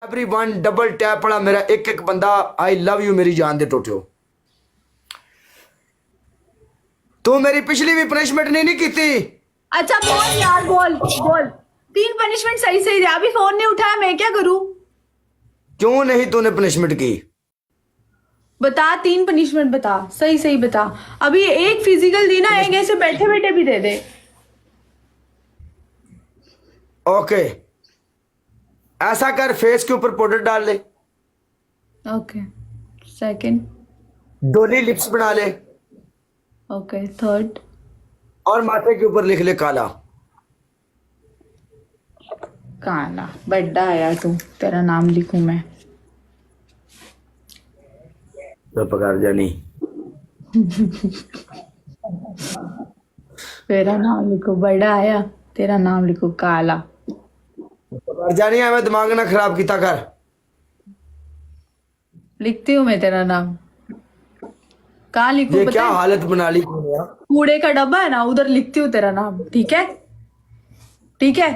Everyone double tap वाला मेरा एक एक बंदा आई लव यू मेरी जान दे टोटियो। तू मेरी पिछली भी पनिशमेंट नहीं की थी। अच्छा बोल यार, बोल बोल। 3 पनिशमेंट सही सही दे। अभी फोन नहीं उठाया, मैं क्या करूं? क्यों नहीं तूने पनिशमेंट की? बता 3 पनिशमेंट बता, सही सही बता। अभी एक फिजिकल दी ना, एक ऐसे बैठे बैठे भी दे दे। ओके ऐसा कर, फेस के ऊपर पाउडर डाल ले, ओके सेकंड, डोली लिप्स बना ले ओके थर्ड, और माथे के ऊपर लिख ले काला। काला बड्डा आया तू, तेरा नाम लिखूं मैं? तो पकड़ जानी। तेरा नाम लिखो, बड़ा आया, तेरा नाम लिखो काला। पकड़ जानी है, मैं दिमाग ना खराब किया कर। लिखती हूँ मैं तेरा नाम। कहाँ लिखूं ये पता क्या है? हालत बना ली तूने यार। कूड़े का डब्बा है ना, उधर लिखती हूँ तेरा नाम। ठीक है ठीक है।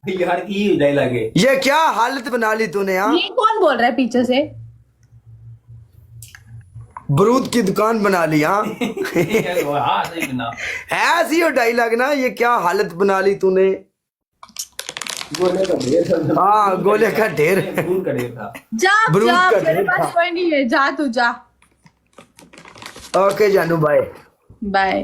यार ई जाए लगे। ये क्या हालत बना ली तूने यार। ये कौन बोल रहा है पीछे से? बरूद की दुकान बना ली हाँ। हाँ सही बना। ऐसी हो डायलॉग ना, ये क्या हालत बना ली तूने। गोले का ढेर। हाँ गोले का ढेर। खून का ढेर था। जा बरूद जा, का मेरे ढेर पास था। कोई नहीं है, जा तू जा। ओके जानू बाय। बाय।